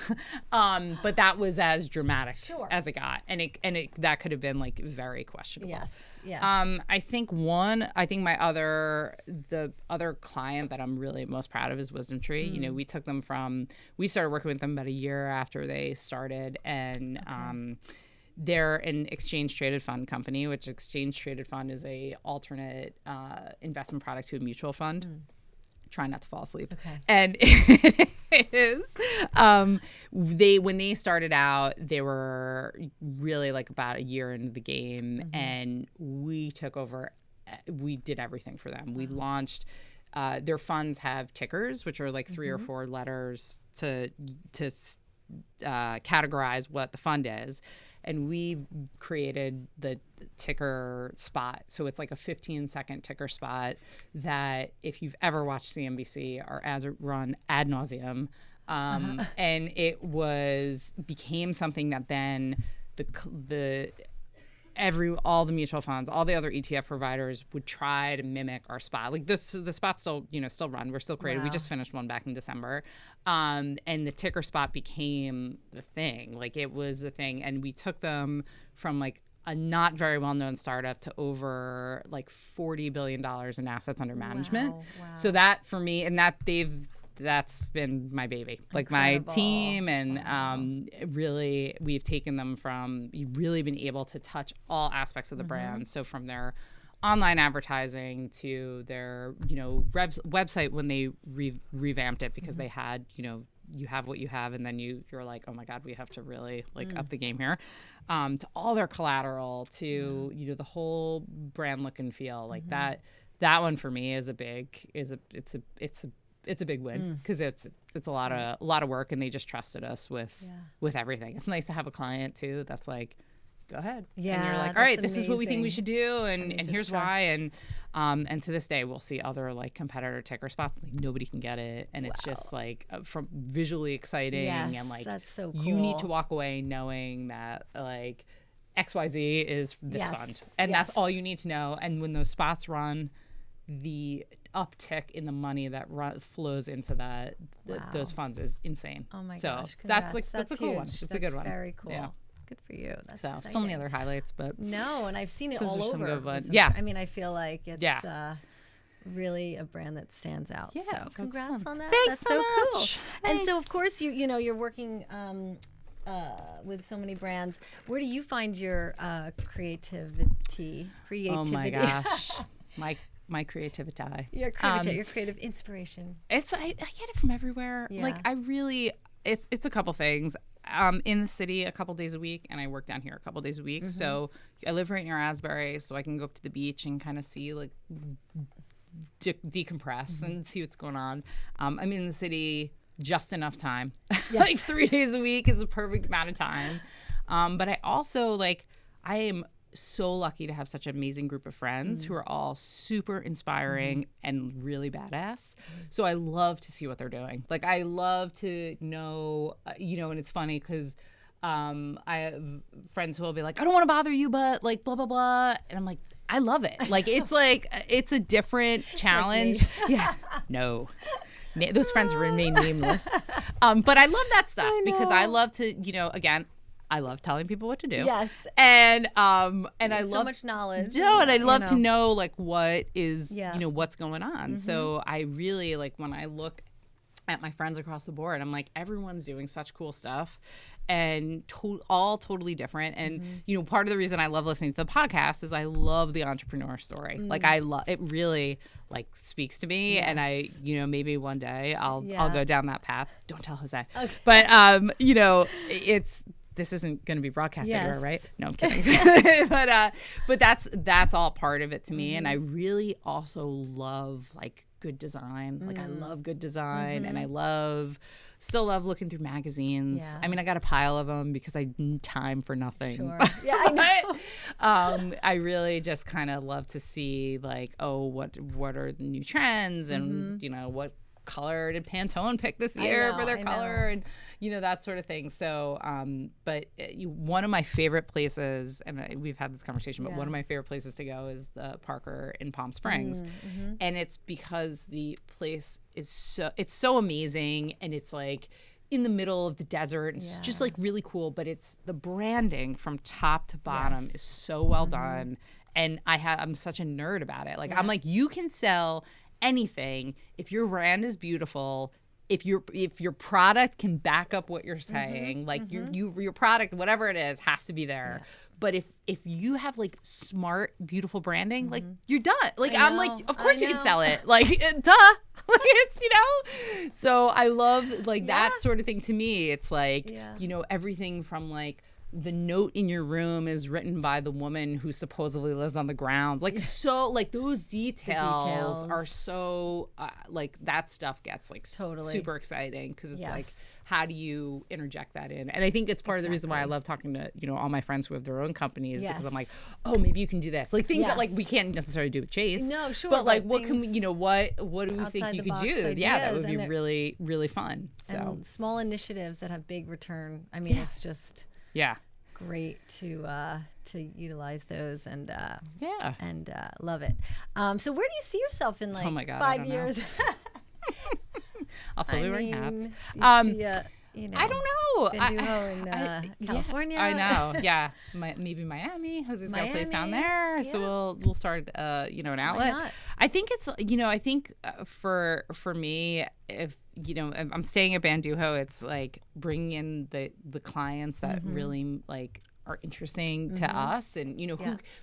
But that was as dramatic as it got. And it that could have been like very questionable. Yes. I think the other client that I'm really most proud of is Wisdom Tree. We started working with them about a year after they started, and they're an exchange traded fund company, which exchange traded fund is a alternate investment product to a mutual fund. Try not to fall asleep. And it is. When they started out, they were really like about a year into the game, and we took over. We did everything for them. We launched. Their funds have tickers, which are like 3 or 4 letters to categorize what the fund is. And we created the ticker spot. So it's like a 15-second ticker spot that if you've ever watched CNBC, our ads run ad nauseum. And it became something that then all the mutual funds, all the other ETF providers would try to mimic our spot. Like, the spot still run. We're still creative. We just finished one back in December. And the ticker spot became the thing. Like, it was the thing. And we took them from like a not very well-known startup to over like $40 billion in assets under management. Wow. So that for me, and that's been my baby. Like, my team, and really we've taken them from, you've really been able to touch all aspects of the brand. So from their online advertising to their, website when they revamped it, because they had, you have what you have, and then you're like, oh my God, we have to really like up the game here. To all their collateral, to the whole brand look and feel, like that one for me is a big win, because it's a lot of work, and they just trusted us with everything. It's nice to have a client too that's like, go ahead. Yeah, and you're like, all right, that's this is what we think we amazing. should do, I and mean, just here's trust. why. And to this day, we'll see other like competitor ticker spots. Like nobody can get it, and it's just like from visually exciting, Yes, and like that's so cool. you need to walk away knowing that like XYZ is this Yes, fund, and that's yes. all you need to know. And when those spots run, the uptick in the money that flows into that those funds is insane. Oh my so gosh, that's congrats. that's a cool one. huge. It's that's a good one. Very cool. Yeah. Good for you. That's So exciting. so many other highlights, but No, and I've seen it Those all are some over. good ones. with Yeah. I mean, I feel like it's really a brand that stands out. Yeah, so so it's congrats fun. on that. Thanks That's so cool. much. And so Thanks. of course you're working with so many brands. Where do you find your creativity? Oh my gosh, my creativity. Your creativity, your creative inspiration. It's I get it from everywhere. Yeah. Like I really, it's a couple things. In the city a couple days a week, and I work down here a couple days a week. Mm-hmm. So I live right near Asbury, so I can go up to the beach and kind of see like decompress and see what's going on. I'm in the city just enough time. Like 3 days a week is a perfect amount of time. But I also I am so lucky to have such an amazing group of friends who are all super inspiring and really badass. So I love to see what they're doing. Like I love to know, and it's funny because I have friends who will be like, I don't want to bother you, but like blah, blah, blah. And I'm like, I love it. Like, it's a different challenge. Yeah. No. Those friends remain nameless. But I love that stuff because I love to, again, I love telling people what to do. Yes. And I So love much knowledge. No, and I love to know like what is Yeah. What's going on. So I really when I look at my friends across the board, I'm like, everyone's doing such cool stuff and all totally different. And part of the reason I love listening to the podcast is I love the entrepreneur story. Like I love it, really like speaks to me. And I maybe one day I'll go down that path. Don't tell Jose. Okay. But this isn't going to be broadcast everywhere, right? No, I'm kidding. but that's all part of it to me. And I really also love like good design. Like I love good design, and I still love looking through magazines. Yeah. I mean, I got a pile of them because I need time for nothing. Sure. Yeah, I know. I really just kind of love to see like, oh, what are the new trends, and what color did Pantone pick this year for their color, and that sort of thing. So but one of my favorite places, and we've had this conversation, but one of my favorite places to go is the Parker in Palm Springs. And it's because the place is so amazing, and it's like in the middle of the desert. It's just like really cool, but it's the branding from top to bottom is so well done, and I'm such a nerd about it. Like I'm like, you can sell anything if your brand is beautiful, if your product can back up what you're saying, like your product, whatever it is, has to be there. But if you have like smart, beautiful branding, like you're done. Like I'm like, of course you can sell it. Like duh. Like it's So I love like that sort of thing. To me, it's like everything from like the note in your room is written by the woman who supposedly lives on the ground. Like, so, like, those details are so, like, that stuff gets, like, super exciting because it's like, how do you interject that in? And I think it's part of the reason why I love talking to, all my friends who have their own companies because I'm like, oh, maybe you can do this. Like, things that, like, we can't necessarily do with Chase. No, sure. But, like, what can we, what do we think you could do? Ideas, yeah, that would be really, really fun. So and small initiatives that have big return. I mean, it's just... Yeah. Great to utilize those and love it. So where do you see yourself in like 5 years? I'll still be wearing hats. I don't know. Bandujo in California. I know. Yeah, maybe Miami. Jose's got a place down there, so we'll start an outlet. I think it's I think for me, if I'm staying at Bandujo, it's like bringing in the clients that really like are interesting to us, and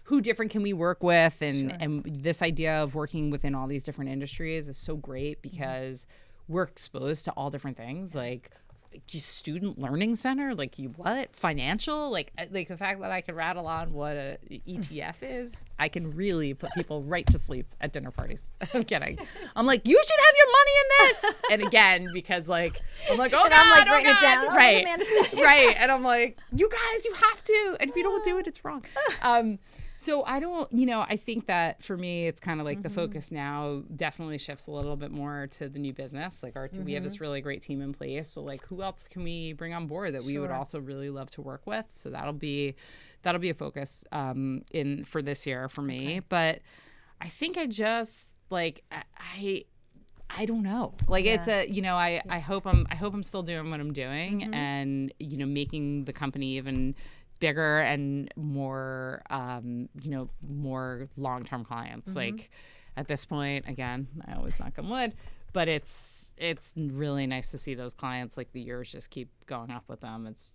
who different can we work with, and this idea of working within all these different industries is so great because we're exposed to all different things. Like student learning center, like you what financial, like the fact that I can rattle on what a ETF is, I can really put people right to sleep at dinner parties. I'm kidding. I'm like, you should have your money in this, and again, because like I'm like, oh And god, I'm like oh writing it god, down. Oh, right, Amanda said. right, and I'm like, you guys, you have to, and if you don't do it, it's wrong. So I don't, I think that for me, it's kind of like the focus now definitely shifts a little bit more to the new business. Like we have this really great team in place. So like, who else can we bring on board that we would also really love to work with? So that'll be a focus for this year for me. But I think I just like I don't know. Like it's I hope I'm still doing what I'm doing and making the company even bigger and more more long-term clients. Like at this point, again, I always knock on wood, but it's really nice to see those clients, like the years just keep going up with them. It's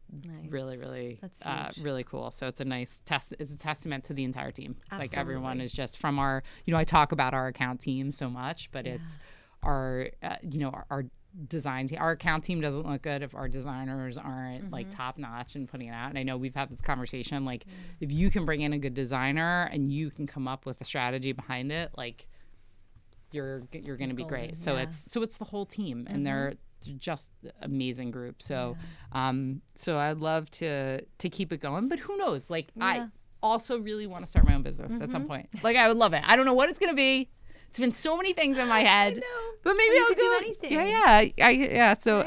really really cool. So it's a nice it's a testament to the entire team. Absolutely. Like everyone is just from our I talk about our account team so much, but it's our our design team. Our account team doesn't look good if our designers aren't like top notch and putting it out. And I know we've had this conversation, like if you can bring in a good designer and you can come up with a strategy behind it, like you're going to be great. So it's the whole team, and they're just amazing group. So so I'd love to keep it going, but who knows? Like I also really want to start my own business at some point. Like I would love it. I don't know what it's going to be. It's been so many things in my head. I know. But maybe I'll do anything. Yeah. So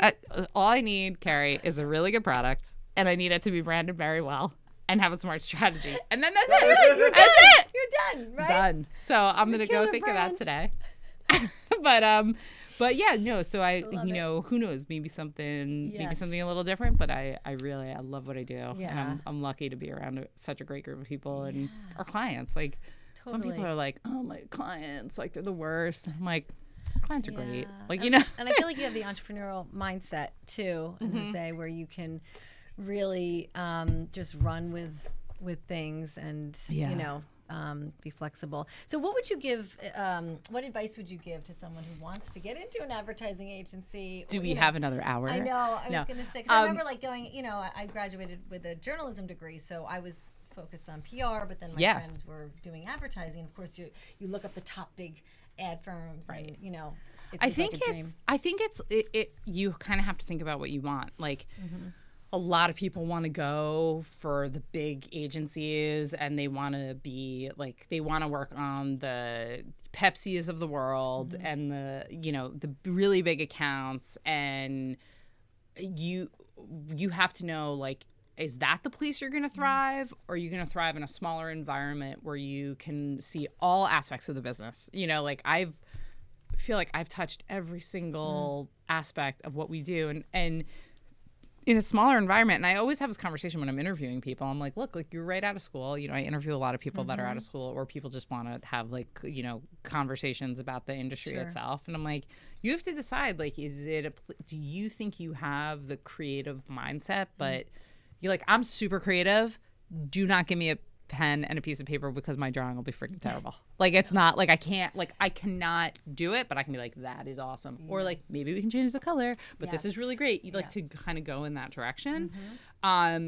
all I need, Carrie, is a really good product, and I need it to be branded very well and have a smart strategy. And then that's it. You're That's done. it. You're done, right? Done. So I'm gonna go think of that today. But yeah, no. So I who knows? Maybe something a little different. But I love what I do. Yeah. And I'm lucky to be around such a great group of people and our clients. Like some people are like, oh, my clients, like they're the worst. I'm like, clients are great. Like and I feel like you have the entrepreneurial mindset too, in say where you can really just run with things and be flexible. So what would you give? What advice would you give to someone who wants to get into an advertising agency? Do we have another hour? I know. I was going to say, 'cause I remember like going. I graduated with a journalism degree, so I was focused on PR, but then my friends were doing advertising. Of course, you look up the top big ad firms, and I think it's you kind of have to think about what you want. Like a lot of people want to go for the big agencies, and they want to be like they want to work on the Pepsis of the world and the really big accounts, and you have to know, like, is that the place you're going to thrive, or are you going to thrive in a smaller environment where you can see all aspects of the business? Like I feel like I've touched every single aspect of what we do, and in a smaller environment. And I always have this conversation when I'm interviewing people. I'm like, look, like you're right out of school. I interview a lot of people that are out of school, or people just want to have like, conversations about the industry itself. And I'm like, you have to decide, like, do you think you have the creative mindset? But you're like, I'm super creative. Do not give me a pen and a piece of paper because my drawing will be freaking terrible. Like, it's not like I cannot do it, but I can be like, that is awesome. Or like, maybe we can change the color, but this is really great. You like to kind of go in that direction.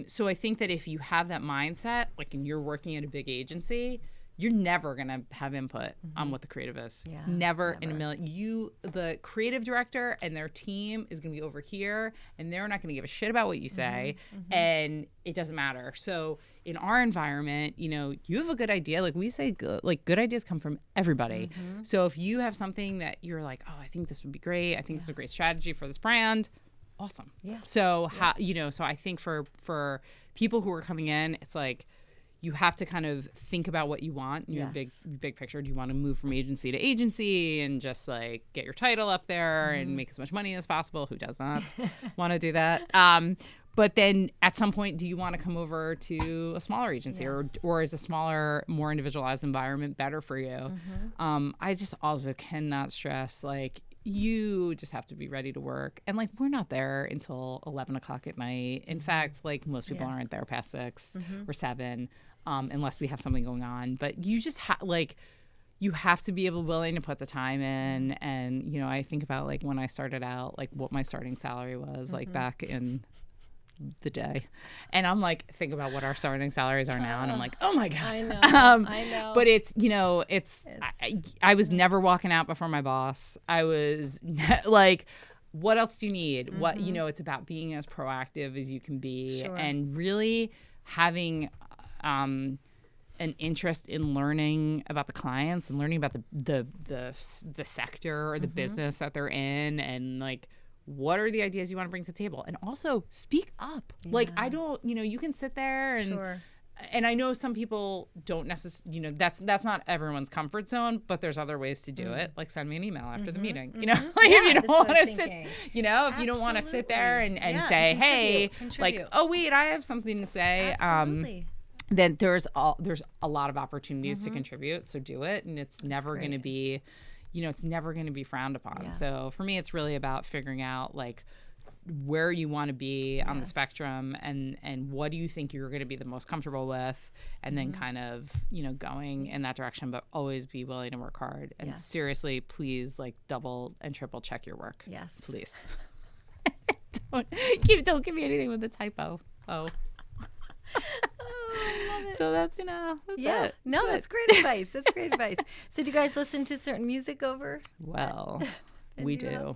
So I think that if you have that mindset, like, and you're working at a big agency, you're never going to have input on what the creative is. Never in a million. The creative director and their team is going to be over here, and they're not going to give a shit about what you say, and it doesn't matter. So in our environment, you have a good idea. Like we say, good ideas come from everybody. So if you have something that you're like, oh, I think this would be great. I think this is a great strategy for this brand. Awesome. So so I think for people who are coming in, it's like, you have to kind of think about what you want in your big picture. Do you want to move from agency to agency and just like get your title up there and make as much money as possible? Who does not want to do that? But then at some point, do you want to come over to a smaller agency, or is a smaller, more individualized environment better for you? I just also cannot stress, like, you just have to be ready to work. And like, we're not there until 11 o'clock at night. In fact, like most people aren't there past 6 or 7, unless we have something going on. But you just you have to be willing to put the time in. And, you know, I think about like when I started out, like what my starting salary was like back in the day. And I'm like, think about what our starting salaries are now. And I'm like, oh my gosh. I know. I know. But it's, you know, I was never walking out before my boss. I was like, what else do you need? What, you know, it's about being as proactive as you can be and really having an interest in learning about the clients and learning about the sector or the business that they're in, and like what are the ideas you want to bring to the table, and also speak up. Like I don't, you know, you can sit there and and I know some people don't necessarily, you know, that's not everyone's comfort zone, but there's other ways to do it. Like send me an email after the meeting, you know, like if you don't want to sit, you know, if you don't want to sit there and say, hey, like, oh wait, I have something to say. Then there's a lot of opportunities to contribute. So do it. And it's never going to be, you know, it's never going to be frowned upon. So for me, it's really about figuring out like where you want to be on the spectrum and what do you think you're going to be the most comfortable with, and then kind of, you know, going in that direction, but always be willing to work hard. And seriously, please like double and triple check your work. Yes. Please. Don't give me anything with a typo. Oh. I love it. So that's, you know, that's it. No, that's great advice. That's great advice. So do you guys listen to certain music over? Well, we do.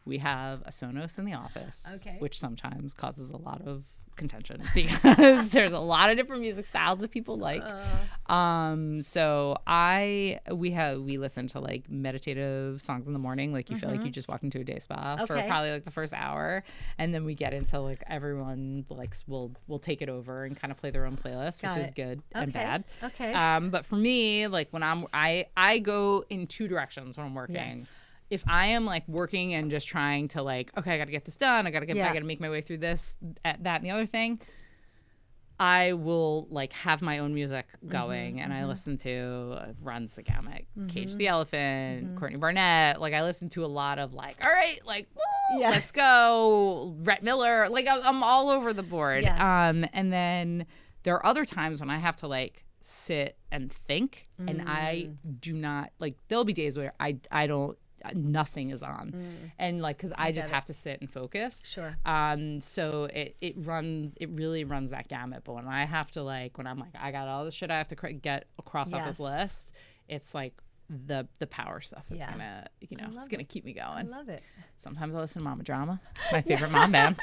We have a Sonos in the office, which sometimes causes a lot of contention because there's a lot of different music styles that people like. So we listen to like meditative songs in the morning, like you feel like you just walked into a day spa for probably like the first hour, and then we get into like everyone likes will take it over and kind of play their own playlist, which is good and bad. But for me, like when I go in two directions when I'm working. If I am like working and just trying to like, okay, I got to get this done. I got to make my way through this, that, and the other thing. I will like have my own music going, and I listen to Runs the Gamut, Cage the Elephant, Courtney Barnett. Like I listen to a lot of like, all right, like, woo, let's go, Rhett Miller. Like I'm all over the board. And then there are other times when I have to like sit and think, and I do not like. There'll be days where I don't. Nothing is on, and like because I just have to sit and focus. So it really runs that gamut. But when I have to like when I'm like I got all the shit I have to get across off this list, it's like the power stuff is gonna it's gonna keep me going. I love it. Sometimes I listen to Mama Drama, my favorite mom band.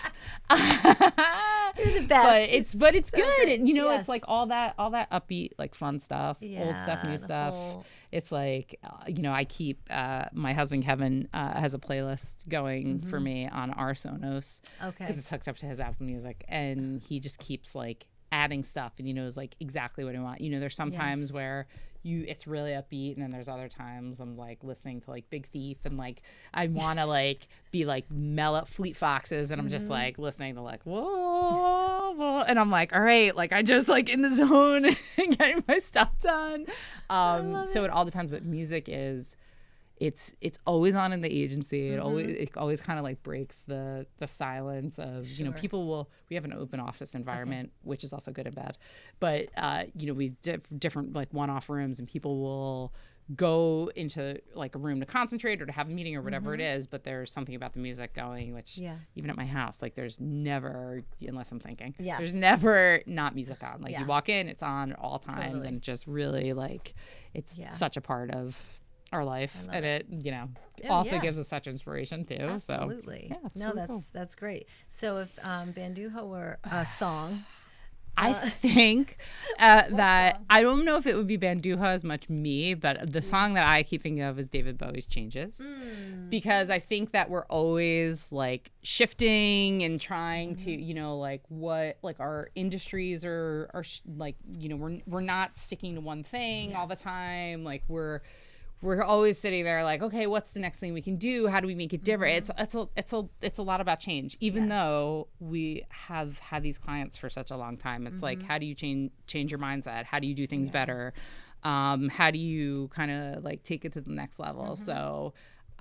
You're the best. But it's so good. And, you know, it's like all that upbeat, like fun stuff, old stuff, new stuff. It's like, you know, I keep my husband Kevin has a playlist going for me on our Sonos because it's hooked up to his Apple Music, and he just keeps like adding stuff, and he knows like exactly what I want. You know, there's sometimes where it's really upbeat, and then there's other times I'm like listening to like Big Thief, and like I want to like be like mellow Fleet Foxes, and I'm just like listening to like whoa, and I'm like, all right, like I just like in the zone and getting my stuff done. So it all depends. But music is it's always on in the agency. It always kind of like breaks the silence of you know, we have an open office environment, which is also good and bad, but you know, we different like one-off rooms, and people will go into like a room to concentrate or to have a meeting or whatever it is, but there's something about the music going, which even at my house, like there's never, unless I'm thinking, there's never not music on. Like you walk in, it's on at all times, and it just really like it's such a part of our life, and it you know also gives us such inspiration too. Absolutely. So no, really that's great. So if Bandujo were a song, I think that I don't know if it would be Bandujo as much me, but the song that I keep thinking of is David Bowie's Changes, because I think that we're always like shifting and trying to, you know, like what like our industries are like, you know, we're not sticking to one thing all the time. Like we're always sitting there like, okay, what's the next thing we can do? How do we make it different? It's a lot about change. Even though we have had these clients for such a long time, it's like, how do you change your mindset? How do you do things better? How do you kind of like take it to the next level? So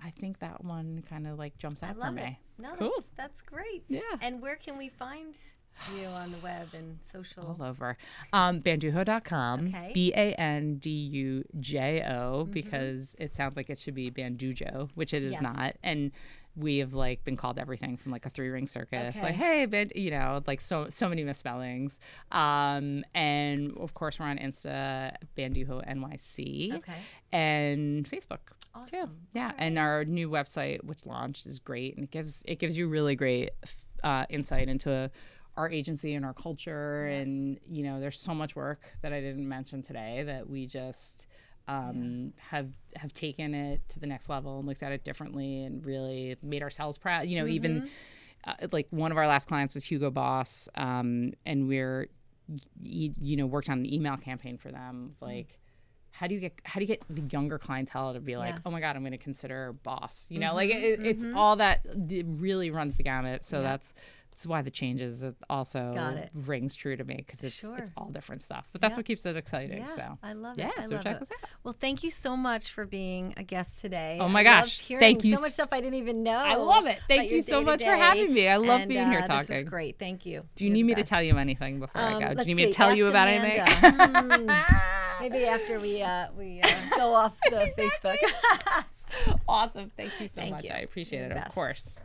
I think that one kind of like jumps out for me. No, cool. That's great. Yeah. And where can we find you on the web and social? All over. Bandujo.com. Okay. Bandujo, because it sounds like it should be Bandujo, which it is Yes. not. And we have like been called everything from like a 3-ring circus, Okay. like, hey, like so many misspellings. And of course we're on Insta, Bandujo NYC, Okay. and Facebook. Too. Awesome. Yeah, and our new website, which launched, is great, and it gives you really great insight into our agency and our culture, and there's so much work that I didn't mention today that we just have taken it to the next level and looked at it differently and really made ourselves proud. Even like one of our last clients was Hugo Boss, and we're worked on an email campaign for them, like. How do you get the younger clientele to be like, Yes. oh my God, I'm going to consider Boss? Like it's all that. It really runs the gamut. So that's why the changes also rings true to me, because it's all different stuff. But that's what keeps it exciting. Yeah, So I love yeah, it. so check us out. Well, thank you so much for being a guest today. Oh my I gosh, loved hearing thank you so much stuff I didn't even know. I love it. Thank you so much for having me. I love being here talking. This was great. Thank you. Do you need me to tell you anything before I go? Do you need me to tell Ask you about Amanda. anything? Maybe after we go off the Facebook. Awesome. Thank you so Thank much. you. I appreciate You're it. the Of best. course.